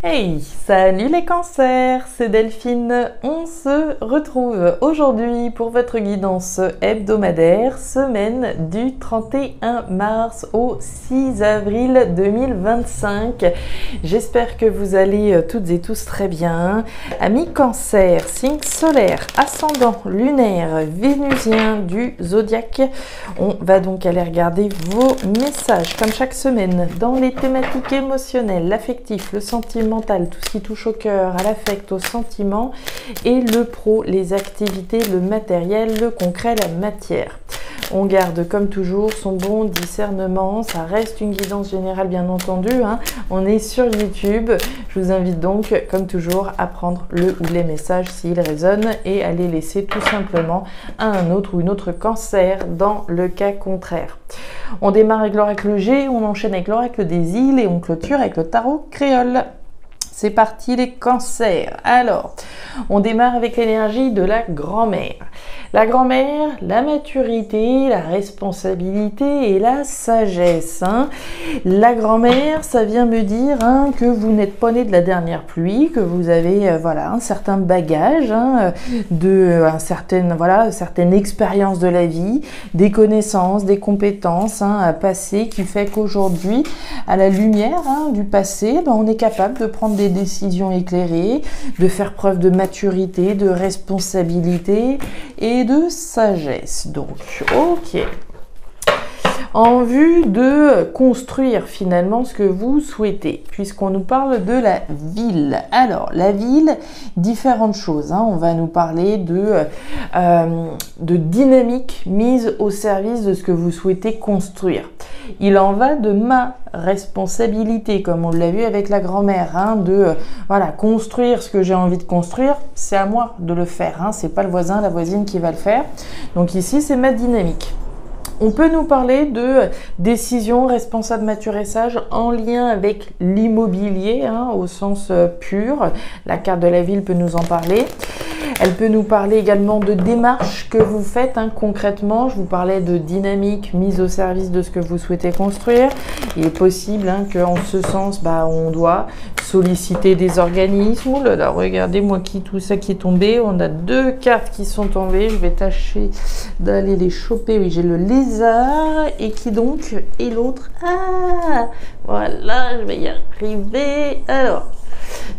Hey, salut les cancers, c'est Delphine. On se retrouve aujourd'hui pour votre guidance hebdomadaire, semaine du 31 mars au 6 avril 2025. J'espère que vous allez toutes et tous très bien. Amis cancer, signe solaire, ascendant, lunaire, vénusien du zodiaque. On va donc aller regarder vos messages comme chaque semaine dans les thématiques émotionnelles, l'affectif, le sentiment, tout ce qui touche au cœur, à l'affect, au sentiment, et le pro, les activités, le matériel, le concret, la matière. On garde comme toujours son bon discernement, ça reste une guidance générale bien entendu, hein. On est sur YouTube, je vous invite donc comme toujours à prendre le ou les messages s'ils résonnent et à les laisser tout simplement à un autre ou une autre cancer dans le cas contraire. On démarre avec l'oracle G, on enchaîne avec l'oracle des îles et on clôture avec le tarot créole. C'est parti les cancers. Alors, on démarre avec l'énergie de la grand-mère. La grand-mère, la maturité, la responsabilité et la sagesse. La grand-mère, ça vient me dire que vous n'êtes pas né de la dernière pluie, que vous avez voilà, un certain bagage, certaine expérience de la vie, des connaissances, des compétences à passer qui fait qu'aujourd'hui, à la lumière du passé, on est capable de prendre des décisions éclairées, de faire preuve de maturité, de responsabilité et de sagesse. Donc, ok. En vue de construire finalement ce que vous souhaitez, puisqu'on nous parle de la ville. Alors, la ville, différentes choses. On va nous parler de dynamique mise au service de ce que vous souhaitez construire. Il en va de ma responsabilité, comme on l'a vu avec la grand-mère, construire ce que j'ai envie de construire, c'est à moi de le faire. C'est pas le voisin, la voisine qui va le faire. Donc ici, c'est ma dynamique. On peut nous parler de décision responsable, mature et sage en lien avec l'immobilier, au sens pur. La carte de la ville peut nous en parler. Elle peut nous parler également de démarches que vous faites concrètement. Je vous parlais de dynamique mise au service de ce que vous souhaitez construire. Il est possible qu'en ce sens, on doit solliciter des organismes. Ouh là là, regardez-moi tout ça qui est tombé. On a deux cartes qui sont tombées. Je vais tâcher d'aller les choper. Oui, j'ai le lézard et qui donc est l'autre. Ah, voilà, je vais y arriver. Alors,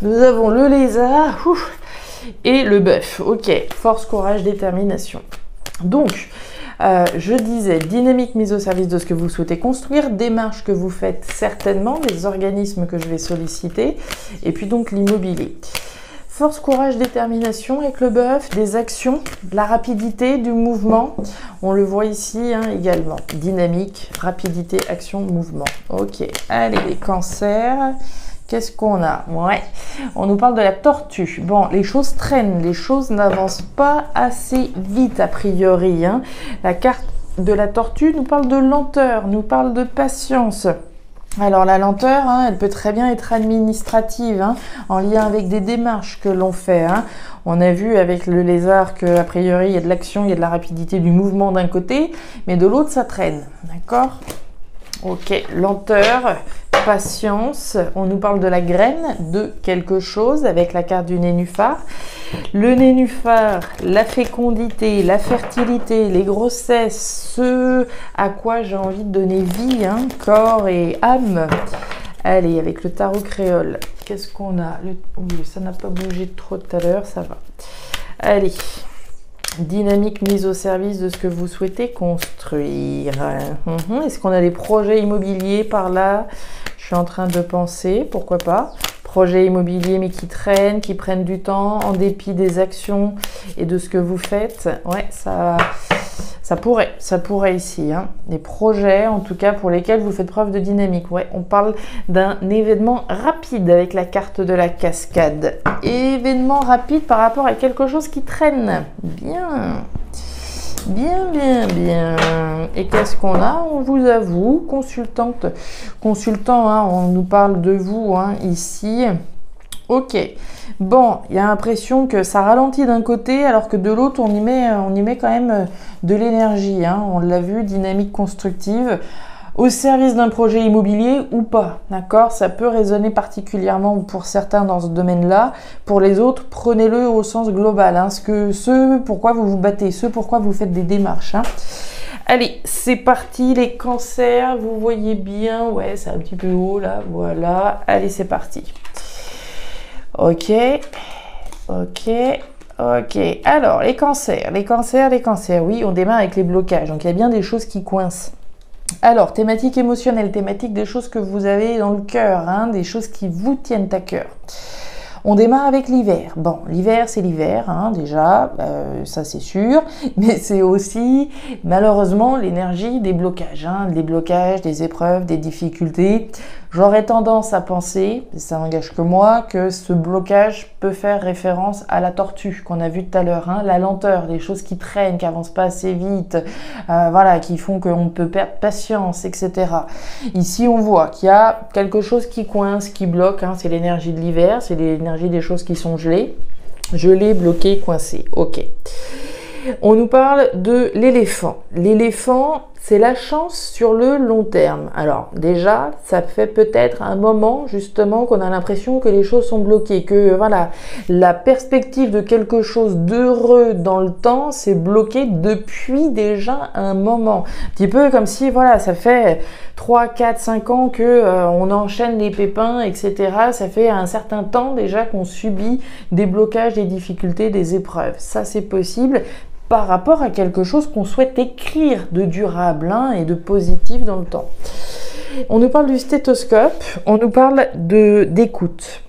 nous avons le lézard. Ouf. Et le bœuf, ok, force, courage, détermination. Donc, je disais, dynamique mise au service de ce que vous souhaitez construire, démarche que vous faites certainement, des organismes que je vais solliciter, et puis donc l'immobilier. Force, courage, détermination avec le bœuf, des actions, de la rapidité, du mouvement. On le voit ici également. Dynamique, rapidité, action, mouvement. Ok, allez les cancers. Qu'est-ce qu'on a? Ouais, on nous parle de la tortue. Bon, les choses traînent, les choses n'avancent pas assez vite a priori. La carte de la tortue nous parle de lenteur, nous parle de patience. Alors la lenteur, elle peut très bien être administrative, en lien avec des démarches que l'on fait. On a vu avec le lézard qu'a priori il y a de l'action, il y a de la rapidité du mouvement d'un côté, mais de l'autre ça traîne, d'accord? Ok, lenteur, patience, on nous parle de la graine de quelque chose avec la carte du nénuphar. Le nénuphar, la fécondité, la fertilité, les grossesses, ce à quoi j'ai envie de donner vie, corps et âme. Allez, avec le tarot créole, qu'est-ce qu'on a? Oui, ça n'a pas bougé trop tout à l'heure, ça va. Allez. Dynamique mise au service de ce que vous souhaitez construire. Est-ce qu'on a des projets immobiliers par là? Je suis en train de penser, pourquoi pas. Projets immobiliers mais qui traînent, qui prennent du temps en dépit des actions et de ce que vous faites. Ouais, ça pourrait ici. Des projets en tout cas pour lesquels vous faites preuve de dynamique. Ouais, on parle d'un événement rapide avec la carte de la cascade. Événement rapide par rapport à quelque chose qui traîne. Bien. Bien, bien, bien. Et qu'est-ce qu'on a? On vous avoue, consultant, on nous parle de vous ici. Ok. Bon, il y a l'impression que ça ralentit d'un côté, alors que de l'autre, on y met quand même de l'énergie. On l'a vu, dynamique constructive. au service d'un projet immobilier ou pas, d'accord? Ça peut résonner particulièrement pour certains dans ce domaine-là. Pour les autres, prenez-le au sens global, hein, ce pourquoi vous vous battez, ce pourquoi vous faites des démarches, hein. Allez, c'est parti, les cancers, vous voyez bien, ouais, c'est un petit peu haut là, voilà. Allez, c'est parti. Ok, ok. Ok, alors les cancers, oui, on démarre avec les blocages, donc il y a bien des choses qui coincent. Alors, thématique émotionnelle, thématique des choses que vous avez dans le cœur, hein, des choses qui vous tiennent à cœur. On démarre avec l'hiver. Bon, l'hiver, c'est l'hiver, hein, déjà, ça c'est sûr, mais c'est aussi, malheureusement, l'énergie des blocages, hein, des blocages, des épreuves, des difficultés. J'aurais tendance à penser, ça n'engage que moi, que ce blocage peut faire référence à la tortue qu'on a vue tout à l'heure, hein, la lenteur, des choses qui traînent, qui avancent pas assez vite, voilà, qui font qu'on peut perdre patience, etc. Ici, on voit qu'il y a quelque chose qui coince, qui bloque, hein, c'est l'énergie de l'hiver, c'est l'énergie des choses qui sont gelées, bloquées, coincées. Ok. On nous parle de l'éléphant. L'éléphant, c'est la chance sur le long terme. Alors déjà, ça fait peut-être un moment justement qu'on a l'impression que les choses sont bloquées, que voilà, la perspective de quelque chose d'heureux dans le temps s'est bloquée depuis déjà un moment. Un petit peu comme si voilà, ça fait 3, 4, 5 ans que on enchaîne les pépins, etc. Ça fait un certain temps déjà qu'on subit des blocages, des difficultés, des épreuves. Ça, c'est possible par rapport à quelque chose qu'on souhaite écrire de durable, hein, et de positif dans le temps. On nous parle du stéthoscope, on nous parle d'écoute.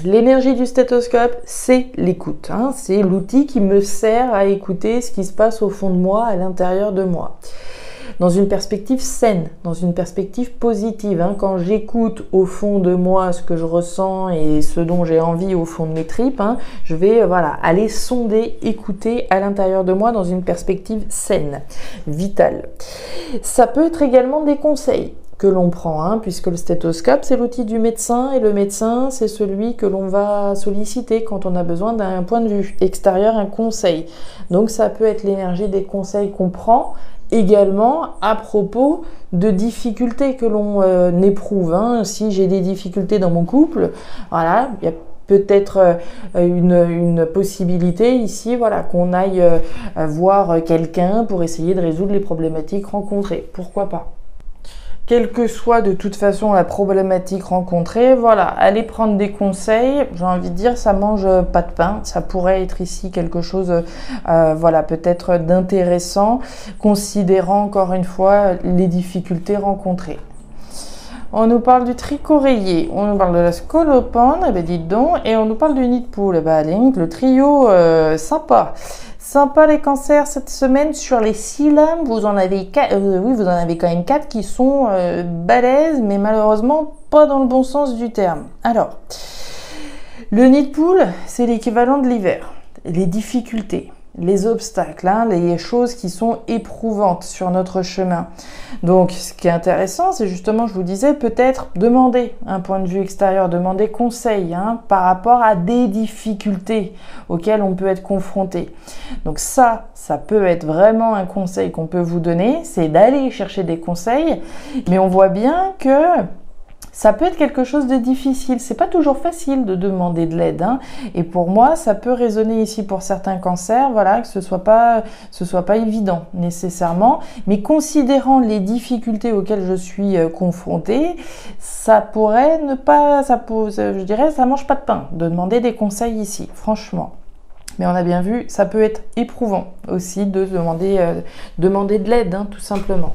L'énergie du stéthoscope, c'est l'écoute, hein, c'est l'outil qui me sert à écouter ce qui se passe au fond de moi, à l'intérieur de moi. Dans une perspective saine, dans une perspective positive, hein, quand j'écoute au fond de moi ce que je ressens et ce dont j'ai envie au fond de mes tripes, hein, je vais voilà, aller sonder, écouter à l'intérieur de moi dans une perspective saine, vitale. Ça peut être également des conseils que l'on prend, hein, puisque le stéthoscope, c'est l'outil du médecin, et le médecin, c'est celui que l'on va solliciter quand on a besoin d'un point de vue extérieur, un conseil. Donc ça peut être l'énergie des conseils qu'on prend, également à propos de difficultés que l'on éprouve, hein. Si j'ai des difficultés dans mon couple, voilà, il y a peut-être une possibilité ici, voilà, qu'on aille voir quelqu'un pour essayer de résoudre les problématiques rencontrées. Pourquoi pas? Quelle que soit de toute façon la problématique rencontrée, voilà, allez prendre des conseils, j'ai envie de dire, ça mange pas de pain, ça pourrait être ici quelque chose, voilà, peut-être d'intéressant, considérant encore une fois les difficultés rencontrées. On nous parle du tricoréier, on nous parle de la scolopendre, eh ben dites donc, et on nous parle du nid de poule, eh ben donc, le trio sympa. Sympa les cancers cette semaine. Sur les 6 lames, vous en avez 4, oui, vous en avez quand même 4 qui sont balèzes, mais malheureusement pas dans le bon sens du terme. Alors, le nid de poule, c'est l'équivalent de l'hiver. Les difficultés, les obstacles, hein, les choses qui sont éprouvantes sur notre chemin. Donc, ce qui est intéressant, c'est justement, je vous disais, peut-être demander un point de vue extérieur, demander conseil, hein, par rapport à des difficultés auxquelles on peut être confronté. Donc ça peut être vraiment un conseil qu'on peut vous donner, c'est d'aller chercher des conseils, mais on voit bien que ça peut être quelque chose de difficile. C'est pas toujours facile de demander de l'aide, hein. Et pour moi, ça peut résonner ici pour certains cancers, voilà, que ce soit pas évident nécessairement. Mais considérant les difficultés auxquelles je suis confrontée, ça pourrait ne pas, je dirais, ça mange pas de pain de demander des conseils ici, franchement. Mais on a bien vu, ça peut être éprouvant aussi de demander de l'aide, hein, tout simplement.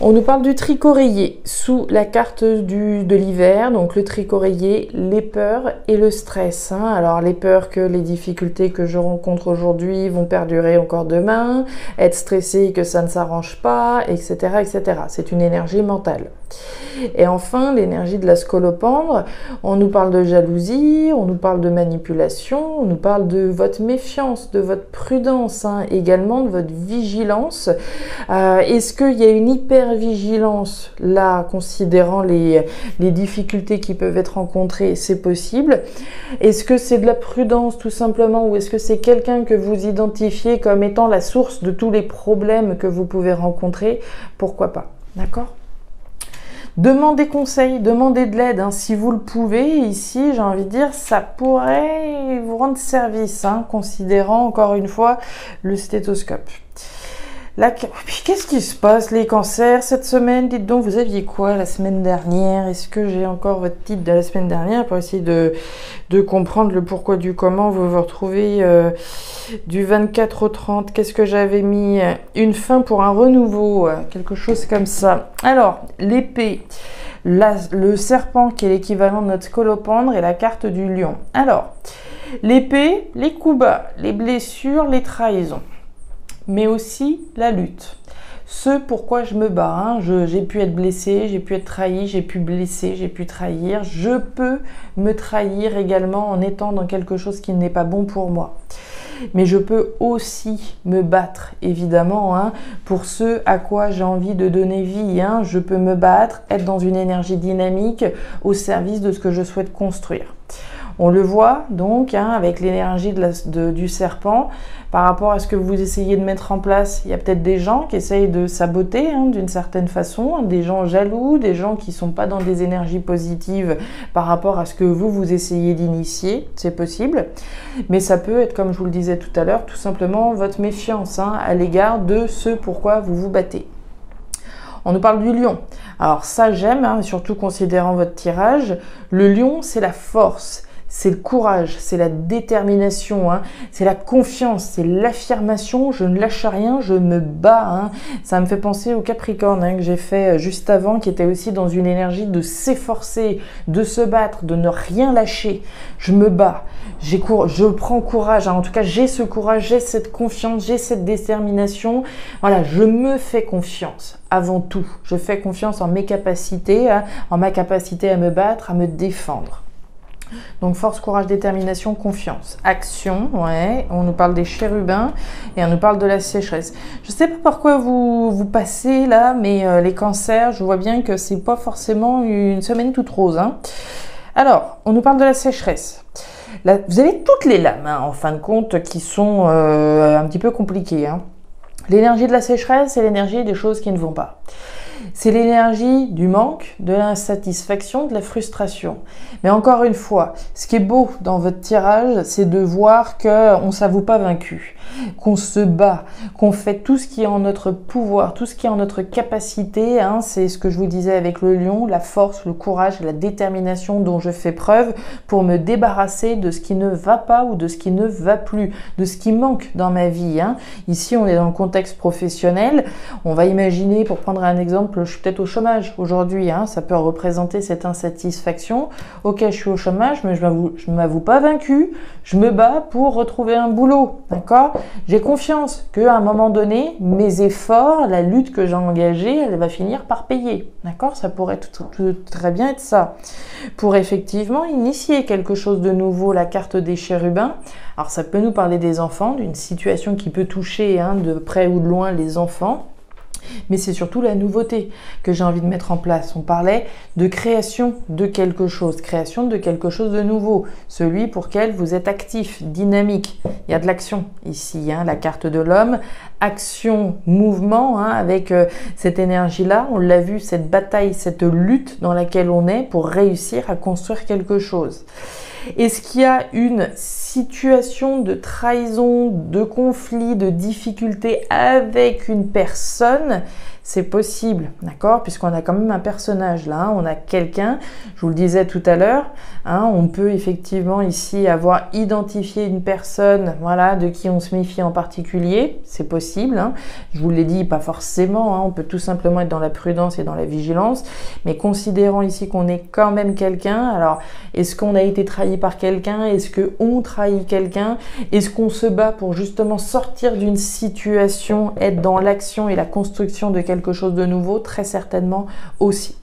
On nous parle du tricoréier sous la carte de l'hiver. Donc le tricoréier, les peurs et le stress, hein. Alors les peurs que les difficultés que je rencontre aujourd'hui vont perdurer encore demain, être stressé que ça ne s'arrange pas, etc., etc. C'est une énergie mentale. Et enfin, l'énergie de la scolopendre, on nous parle de jalousie, on nous parle de manipulation, on nous parle de votre méfiance, de votre prudence, hein, également de votre vigilance. Est-ce qu'il y a une hypervigilance là, considérant les difficultés qui peuvent être rencontrées? C'est possible. Est-ce que c'est de la prudence tout simplement, ou est-ce que c'est quelqu'un que vous identifiez comme étant la source de tous les problèmes que vous pouvez rencontrer? Pourquoi pas? D'accord? Demandez conseil, demandez de l'aide, hein, si vous le pouvez. Ici, j'ai envie de dire, ça pourrait vous rendre service, hein, considérant encore une fois le stéthoscope. Qu'est-ce qui se passe, les cancers, cette semaine? Dites donc, vous aviez quoi la semaine dernière? Est-ce que j'ai encore votre titre de la semaine dernière pour essayer de comprendre le pourquoi du comment vous vous retrouvez du 24 au 30? Qu'est-ce que j'avais mis? Une fin pour un renouveau, quelque chose comme ça. Alors, l'épée, le serpent qui est l'équivalent de notre scolopendre et la carte du lion. Alors, l'épée, les coups bas, les blessures, les trahisons, mais aussi la lutte. Ce pourquoi je me bats, hein. J'ai pu être blessé, j'ai pu être trahi, j'ai pu blesser, j'ai pu trahir. Je peux me trahir également en étant dans quelque chose qui n'est pas bon pour moi. Mais je peux aussi me battre, évidemment, hein, pour ce à quoi j'ai envie de donner vie. Hein. Je peux me battre, être dans une énergie dynamique au service de ce que je souhaite construire. On le voit donc, hein, avec l'énergie du serpent, par rapport à ce que vous essayez de mettre en place. Il y a peut-être des gens qui essayent de saboter, hein, d'une certaine façon, hein, des gens jaloux, des gens qui ne sont pas dans des énergies positives par rapport à ce que vous essayez d'initier, c'est possible. Mais ça peut être, comme je vous le disais tout à l'heure, tout simplement votre méfiance, hein, à l'égard de ce pourquoi vous vous battez. On nous parle du lion. Alors ça, j'aime, hein, surtout considérant votre tirage. Le lion, c'est la force. C'est le courage, c'est la détermination, hein, c'est la confiance, c'est l'affirmation, je ne lâche rien, je me bats. Hein. Ça me fait penser au Capricorne, hein, que j'ai fait juste avant, qui était aussi dans une énergie de s'efforcer, de se battre, de ne rien lâcher. Je me bats, je prends courage, hein. En tout cas j'ai ce courage, j'ai cette confiance, j'ai cette détermination. Voilà, je me fais confiance. Avant tout, je fais confiance en mes capacités, hein, en ma capacité à me battre, à me défendre. Donc force, courage, détermination, confiance. Action, ouais, on nous parle des chérubins et on nous parle de la sécheresse. Je ne sais pas par quoi vous passez là, mais les cancers, je vois bien que c'est pas forcément une semaine toute rose. Hein. Alors, on nous parle de la sécheresse. Là, vous avez toutes les lames, hein, en fin de compte, qui sont un petit peu compliquées. Hein. L'énergie de la sécheresse, c'est l'énergie des choses qui ne vont pas. C'est l'énergie du manque, de l'insatisfaction, de la frustration. Mais encore une fois, ce qui est beau dans votre tirage, c'est de voir qu'on ne s'avoue pas vaincu, qu'on se bat, qu'on fait tout ce qui est en notre pouvoir, tout ce qui est en notre capacité. Hein, c'est ce que je vous disais avec le lion, la force, le courage, la détermination dont je fais preuve pour me débarrasser de ce qui ne va pas ou de ce qui ne va plus, de ce qui manque dans ma vie. Hein. Ici, on est dans le contexte professionnel. On va imaginer, pour prendre un exemple, je suis peut-être au chômage aujourd'hui, hein, ça peut représenter cette insatisfaction. Ok, je suis au chômage, mais je ne m'avoue pas vaincu, je me bats pour retrouver un boulot, d'accord? J'ai confiance qu'à un moment donné, mes efforts, la lutte que j'ai engagée, elle va finir par payer, d'accord? Ça pourrait très bien être ça. Pour effectivement initier quelque chose de nouveau, la carte des chérubins. Alors ça peut nous parler des enfants, d'une situation qui peut toucher, hein, de près ou de loin les enfants. Mais c'est surtout la nouveauté que j'ai envie de mettre en place. On parlait de création de quelque chose de nouveau, celui pour lequel vous êtes actif, dynamique. Il y a de l'action ici, hein, la carte de l'homme, action, mouvement, hein, avec cette énergie-là, on l'a vu, cette bataille, cette lutte dans laquelle on est pour réussir à construire quelque chose. Est-ce qu'il y a une situation de trahison, de conflit, de difficulté avec une personne? C'est possible, d'accord? Puisqu'on a quand même un personnage là, hein, on a quelqu'un, je vous le disais tout à l'heure, hein, on peut effectivement ici avoir identifié une personne, voilà, de qui on se méfie en particulier, c'est possible, hein. Je vous l'ai dit, pas forcément, hein, on peut tout simplement être dans la prudence et dans la vigilance, mais considérant ici qu'on est quand même quelqu'un, alors est-ce qu'on a été trahi par quelqu'un? Est-ce qu'on trahit quelqu'un? Est-ce qu'on se bat pour justement sortir d'une situation, être dans l'action et la construction de quelque chose de nouveau? Très certainement aussi.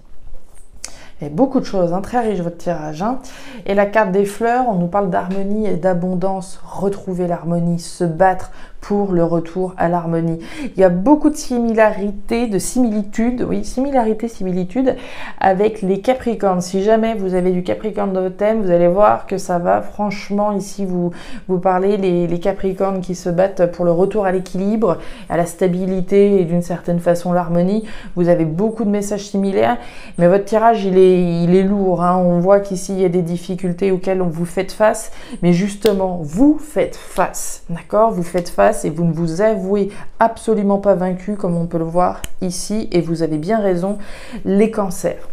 Il y a beaucoup de choses, hein, très riche votre tirage. Hein. Et la carte des fleurs, on nous parle d'harmonie et d'abondance. Retrouver l'harmonie, se battre pour le retour à l'harmonie. Il y a beaucoup de similarités, de similitudes, oui, similitudes avec les Capricornes. Si jamais vous avez du Capricorne dans votre thème, vous allez voir que ça va franchement ici vous parler les Capricornes qui se battent pour le retour à l'équilibre, à la stabilité et d'une certaine façon l'harmonie. Vous avez beaucoup de messages similaires, mais votre tirage il est lourd, hein. On voit qu'ici il y a des difficultés auxquelles vous faites face, mais justement vous faites face, d'accord? Vous faites face et vous ne vous avouez absolument pas vaincu comme on peut le voir ici, et vous avez bien raison, les cancers.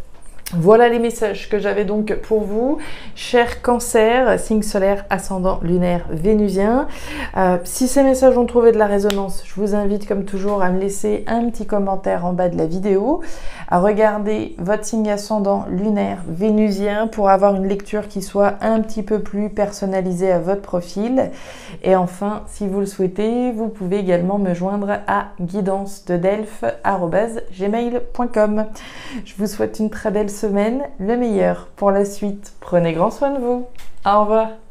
Voilà les messages que j'avais donc pour vous, chers Cancer, signe solaire, ascendant lunaire vénusien. Si ces messages ont trouvé de la résonance, je vous invite comme toujours à me laisser un petit commentaire en bas de la vidéo, à regarder votre signe ascendant lunaire vénusien pour avoir une lecture qui soit un petit peu plus personnalisée à votre profil. Et enfin, si vous le souhaitez, vous pouvez également me joindre à guidance-de-delphes@gmail.com. Je vous souhaite une très belle semaine, le meilleur pour la suite. Prenez grand soin de vous. Au revoir.